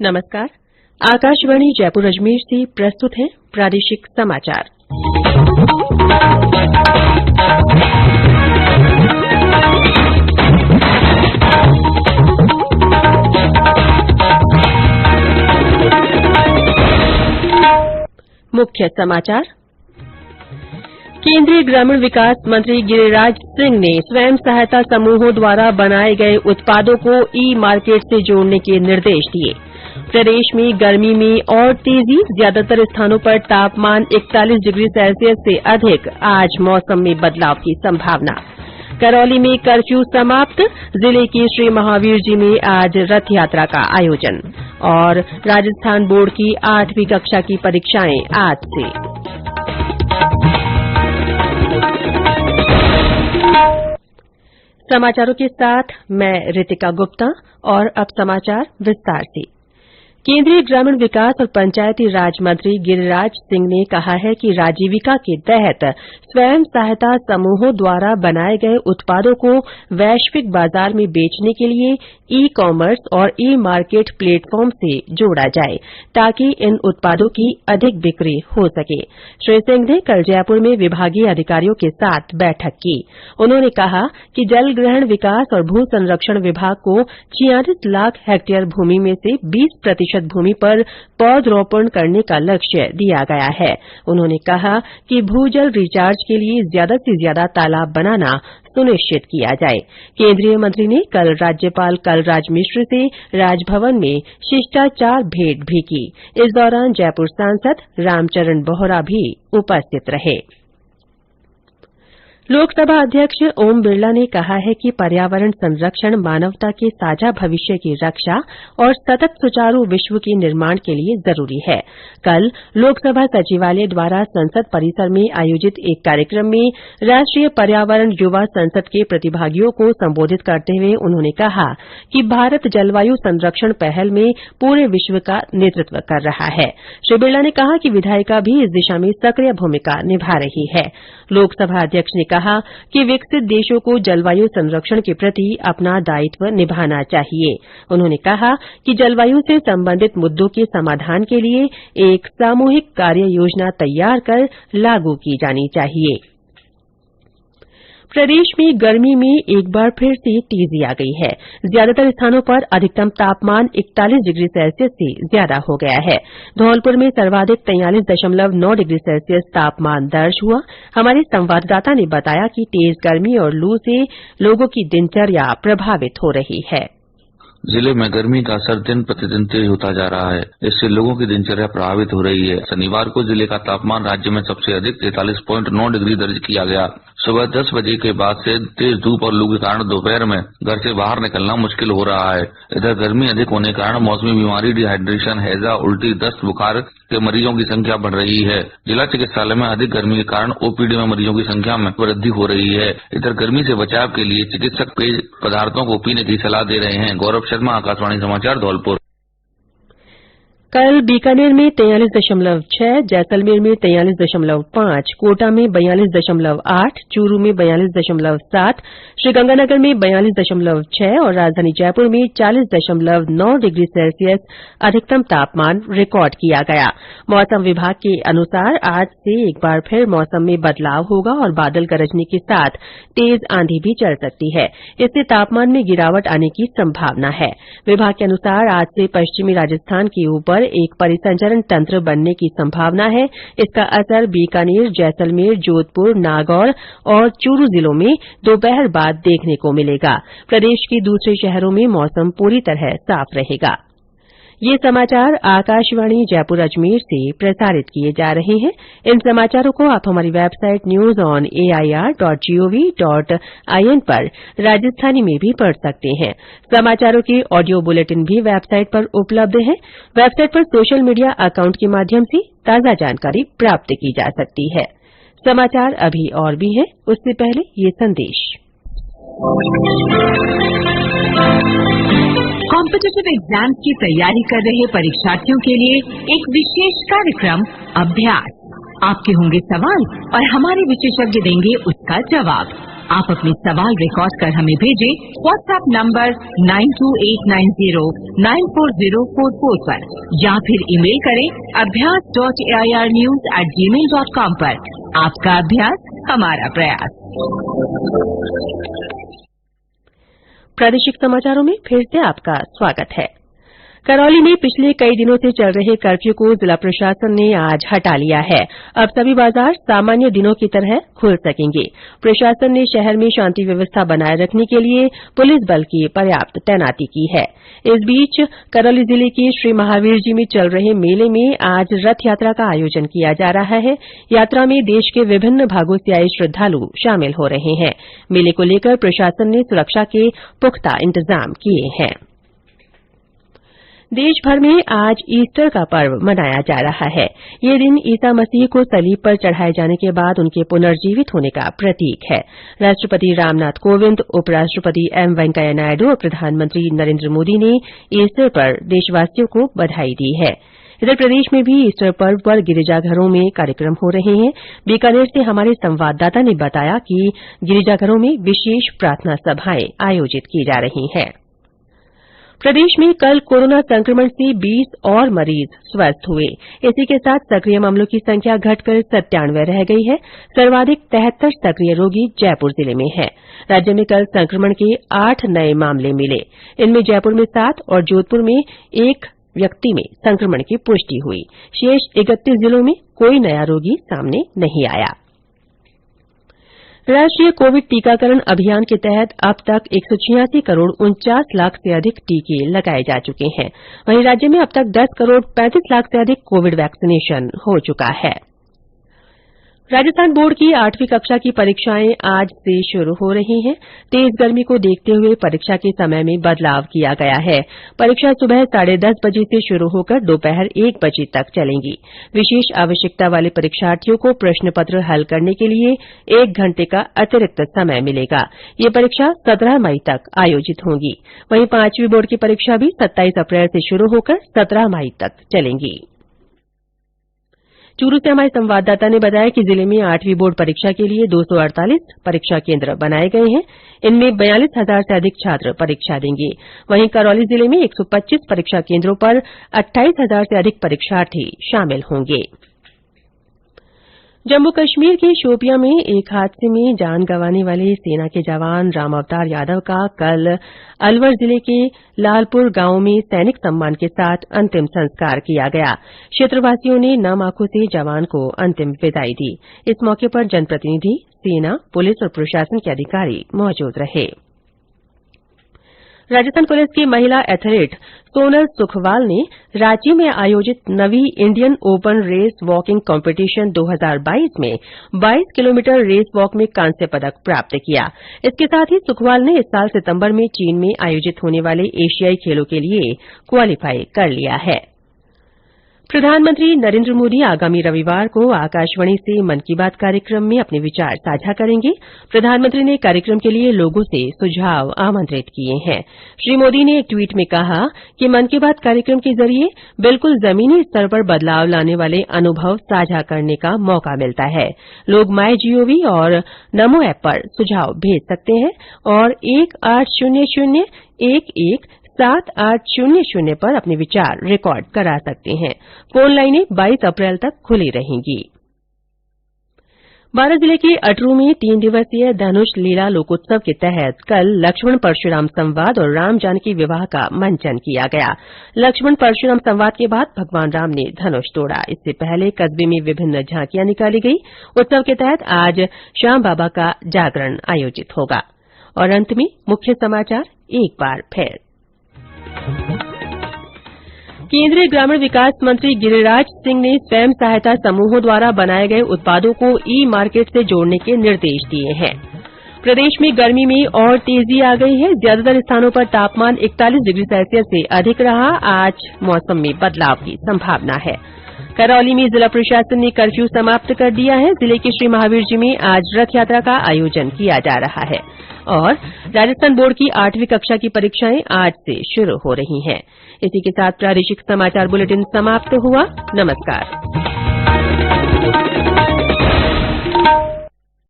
नमस्कार। आकाशवाणी जयपुर अजमेर से प्रस्तुत है प्रादेशिक समाचार। मुख्य समाचार। केंद्रीय ग्रामीण विकास मंत्री गिरिराज सिंह ने स्वयं सहायता समूहों द्वारा बनाए गए उत्पादों को ई मार्केट से जोड़ने के निर्देश दिए। प्रदेश में गर्मी में और तेजी, ज्यादातर स्थानों पर तापमान 41 डिग्री सेल्सियस से अधिक। आज मौसम में बदलाव की संभावना। करौली में कर्फ्यू समाप्त। जिले के श्री महावीर जी में आज रथ यात्रा का आयोजन। और राजस्थान बोर्ड की 8वीं कक्षा की परीक्षाएं आज से। समाचारों के साथ मैं रितिका गुप्ता। और अब समाचार विस्तार से। केंद्रीय ग्रामीण विकास और पंचायती राज मंत्री गिरिराज सिंह ने कहा है कि राजीविका के तहत स्वयं सहायता समूहों द्वारा बनाए गए उत्पादों को वैश्विक बाजार में बेचने के लिए ई कॉमर्स और ई मार्केट प्लेटफॉर्म से जोड़ा जाए, ताकि इन उत्पादों की अधिक बिक्री हो सके। श्री सिंह ने कल जयपुर में विभागीय अधिकारियों के साथ बैठक की। उन्होंने कहा कि जल ग्रहण विकास और भू संरक्षण विभाग को 46 लाख हेक्टेयर भूमि में से 20% भूमि पर पौधरोपण करने का लक्ष्य दिया गया है। उन्होंने कहा कि भूजल रिचार्ज के लिए ज्यादा से ज्यादा तालाब बनाना सुनिश्चित किया जाए। केंद्रीय मंत्री ने कल राज्यपाल कलराज मिश्र से राजभवन में शिष्टाचार भेंट भी की। इस दौरान जयपुर सांसद रामचरण बोहरा भी उपस्थित रहे। लोकसभा अध्यक्ष ओम बिरला ने कहा है कि पर्यावरण संरक्षण मानवता के साझा भविष्य की रक्षा और सतत सुचारू विश्व के निर्माण के लिए जरूरी है। कल लोकसभा सचिवालय द्वारा संसद परिसर में आयोजित एक कार्यक्रम में राष्ट्रीय पर्यावरण युवा संसद के प्रतिभागियों को संबोधित करते हुए उन्होंने कहा कि भारत जलवायु संरक्षण पहल में पूरे विश्व का नेतृत्व कर रहा है। श्री बिरला ने कहा कि विधायिका भी इस दिशा में सक्रिय भूमिका निभा रही है। लोकसभा अध्यक्ष ने कहा कि विकसित देशों को जलवायु संरक्षण के प्रति अपना दायित्व निभाना चाहिए। उन्होंने कहा कि जलवायु से संबंधित मुद्दों के समाधान के लिए एक सामूहिक कार्य योजना तैयार कर लागू की जानी चाहिए। प्रदेश में गर्मी में एक बार फिर से तेजी आ गई है। ज्यादातर स्थानों पर अधिकतम तापमान 41 डिग्री सेल्सियस से ज्यादा हो गया है। धौलपुर में सर्वाधिक 43.9 डिग्री सेल्सियस तापमान दर्ज हुआ। हमारे संवाददाता ने बताया कि तेज गर्मी और लू से लोगों की दिनचर्या प्रभावित हो रही है। जिले में गर्मी का असर दिन प्रतिदिन तेज होता जा रहा है। इससे लोगों की दिनचर्या प्रभावित हो रही है। शनिवार को जिले का तापमान राज्य में सबसे अधिक 43.9 डिग्री दर्ज किया गया। सुबह 10 बजे के बाद से तेज धूप और लू के कारण दोपहर में घर से बाहर निकलना मुश्किल हो रहा है। इधर गर्मी अधिक होने के कारण मौसमी बीमारी, डिहाइड्रेशन, हैजा, उल्टी, दस्त, बुखार के मरीजों की संख्या बढ़ रही है। जिला चिकित्सालय में अधिक गर्मी के कारण ओपीडी में मरीजों की संख्या में वृद्धि हो रही है। इधर गर्मी से बचाव के लिए चिकित्सक पेय पदार्थों को पीने की सलाह दे रहे हैं। गौरव शर्मा, आकाशवाणी समाचार, धौलपुर। कल बीकानेर में 43.6, जैसलमेर में 43.5, कोटा में 42.8, चूरू में 42.7, श्रीगंगानगर में 42.6 और राजधानी जयपुर में 40.9 डिग्री सेल्सियस अधिकतम तापमान रिकॉर्ड किया गया। मौसम विभाग के अनुसार आज से एक बार फिर मौसम में बदलाव होगा और बादल गरजने के साथ तेज आंधी भी चल सकती है। इससे तापमान में गिरावट आने की संभावना है। विभाग के अनुसार आज से पश्चिमी राजस्थान के ऊपर एक परिसंचरण तंत्र बनने की संभावना है। इसका असर बीकानेर, जैसलमेर, जोधपुर, नागौर और चूरू जिलों में दोपहर बाद देखने को मिलेगा। प्रदेश के दूसरे शहरों में मौसम पूरी तरह साफ रहेगा। ये समाचार आकाशवाणी जयपुर अजमेर से प्रसारित किए जा रहे हैं। इन समाचारों को आप हमारी वेबसाइट news.air.gov.in पर राजस्थानी में भी पढ़ सकते हैं। समाचारों के ऑडियो बुलेटिन भी वेबसाइट पर उपलब्ध हैं। वेबसाइट पर सोशल मीडिया अकाउंट के माध्यम से ताजा जानकारी प्राप्त की जा सकती है। समाचार अभी और भी हैं, उससे पहले ये संदेश। कॉम्पिटिटिव एग्जाम्स की तैयारी कर रहे परीक्षार्थियों के लिए एक विशेष कार्यक्रम अभ्यास। आपके होंगे सवाल और हमारे विशेषज्ञ देंगे उसका जवाब। आप अपने सवाल रिकॉर्ड कर हमें भेजें व्हाट्सएप नंबर 9289094044 पर या फिर ईमेल करें abhyas.airnews@gmail.com पर। आपका अभ्यास हमारा प्रयास। प्रादेशिक समाचारों में फिर से आपका स्वागत है। करौली में पिछले कई दिनों से चल रहे कर्फ्यू को जिला प्रशासन ने आज हटा लिया है। अब सभी बाजार सामान्य दिनों की तरह खुल सकेंगे। प्रशासन ने शहर में शांति व्यवस्था बनाए रखने के लिए पुलिस बल की पर्याप्त तैनाती की है। इस बीच करौली जिले के श्री महावीर जी में चल रहे मेले में आज रथ यात्रा का आयोजन किया जा रहा है। यात्रा में देश के विभिन्न भागों से आए श्रद्धालु शामिल हो रहे हैं। मेले को लेकर प्रशासन ने सुरक्षा के पुख्ता इंतजाम किए हैं। देश भर में आज ईस्टर का पर्व मनाया जा रहा है। ये दिन ईसा मसीह को सलीब पर चढ़ाए जाने के बाद उनके पुनर्जीवित होने का प्रतीक है। राष्ट्रपति रामनाथ कोविंद, उपराष्ट्रपति एम वेंकैया नायडू और प्रधानमंत्री नरेन्द्र मोदी ने ईस्टर पर देशवासियों को बधाई दी है। इधर प्रदेश में भी ईस्टर पर्व पर गिरिजाघरों में कार्यक्रम हो रहे हैं। बीकानेर से हमारे संवाददाता ने बताया कि गिरिजाघरों में विशेष प्रार्थना सभाएं आयोजित की जा रही हैं। प्रदेश में कल कोरोना संक्रमण से 20 और मरीज स्वस्थ हुए। इसी के साथ सक्रिय मामलों की संख्या घटकर 97 रह गई है। सर्वाधिक 73 सक्रिय रोगी जयपुर जिले में हैं। राज्य में कल संक्रमण के 8 नए मामले मिले। इनमें जयपुर में 7 और जोधपुर में 1 व्यक्ति में संक्रमण की पुष्टि हुई। शेष 31 जिलों में कोई नया रोगी सामने नहीं आया। राष्ट्रीय कोविड टीकाकरण अभियान के तहत अब तक 186 करोड़ 49 लाख से अधिक टीके लगाए जा चुके हैं। वहीं राज्य में अब तक 10 करोड़ 35 लाख से अधिक कोविड वैक्सीनेशन हो चुका है। राजस्थान बोर्ड की 8वीं कक्षा की परीक्षाएं आज से शुरू हो रही हैं। तेज गर्मी को देखते हुए परीक्षा के समय में बदलाव किया गया है। परीक्षा सुबह 10:30 बजे से शुरू होकर दोपहर 1 बजे तक चलेंगी। विशेष आवश्यकता वाले परीक्षार्थियों को प्रश्न पत्र हल करने के लिए 1 घंटे का अतिरिक्त समय मिलेगा। ये परीक्षा 17 मई तक आयोजित होगी। वहीं 5वीं बोर्ड की परीक्षा भी 27 अप्रैल से शुरू होकर 17 मई तक चलेंगी। चूरू से हमारे संवाददाता ने बताया कि जिले में 8वीं बोर्ड परीक्षा के लिए 248 परीक्षा केन्द्र बनाए गए हैं। इनमें 42,000 से अधिक छात्र परीक्षा देंगे। वहीं करौली जिले में 125 परीक्षा केन्द्रों पर 28,000 से अधिक परीक्षार्थी शामिल होंगे। जम्मू कश्मीर के शोपियां में एक हादसे में जान गंवाने वाले सेना के जवान राम अवतार यादव का कल अलवर जिले के लालपुर गांव में सैनिक सम्मान के साथ अंतिम संस्कार किया गया। क्षेत्रवासियों ने नम आंखों से जवान को अंतिम विदाई दी। इस मौके पर जनप्रतिनिधि, सेना, पुलिस और प्रशासन के अधिकारी मौजूद रहे। राजस्थान पुलिस की महिला एथलीट सोनल सुखवाल ने रांची में आयोजित नवी Indian open race walking competition 2022 में 22 किलोमीटर रेस वॉक में कांस्य पदक प्राप्त किया। इसके साथ ही सुखवाल ने इस साल सितंबर में चीन में आयोजित होने वाले एशियाई खेलों के लिए क्वालीफाई कर लिया है। प्रधानमंत्री नरेन्द्र मोदी आगामी रविवार को आकाशवाणी से मन की बात कार्यक्रम में अपने विचार साझा करेंगे। प्रधानमंत्री ने कार्यक्रम के लिए लोगों से सुझाव आमंत्रित किए हैं। श्री मोदी ने एक ट्वीट में कहा कि मन की बात कार्यक्रम के जरिए बिल्कुल जमीनी स्तर पर बदलाव लाने वाले अनुभव साझा करने का मौका मिलता है। लोग MyGov और नमो ऐप पर सुझाव भेज सकते हैं और 1800-11-7800 पर अपने विचार रिकॉर्ड करा सकते हैं। फोन लाइनें 22 अप्रैल तक खुली रहेंगी। बारां जिले के अटरू में 3 दिवसीय धनुष लीला लोकोत्सव के तहत कल लक्ष्मण परशुराम संवाद और राम जानकी विवाह का मंचन किया गया। लक्ष्मण परशुराम संवाद के बाद भगवान राम ने धनुष तोड़ा। इससे पहले कस्बे में विभिन्न झांकियां निकाली गई। उत्सव के तहत आज श्याम बाबा का जागरण आयोजित होगा। और अंत में मुख्य समाचार एक बार फिर। केंद्रीय ग्रामीण विकास मंत्री गिरिराज सिंह ने स्वयं सहायता समूहों द्वारा बनाए गए उत्पादों को ई-मार्केट से जोड़ने के निर्देश दिए हैं। प्रदेश में गर्मी में और तेजी आ गई है। ज्यादातर स्थानों पर तापमान 41 डिग्री सेल्सियस से अधिक रहा। आज मौसम में बदलाव की संभावना है। करौली में जिला प्रशासन ने कर्फ्यू समाप्त कर दिया है। जिले के श्री महावीर जी में आज रथ यात्रा का आयोजन किया जा रहा है। और राजस्थान बोर्ड की 8वीं कक्षा की परीक्षाएं आज से शुरू हो रही हैं। इसी के साथ प्रादेशिक समाचार बुलेटिन समाप्त हुआ। नमस्कार।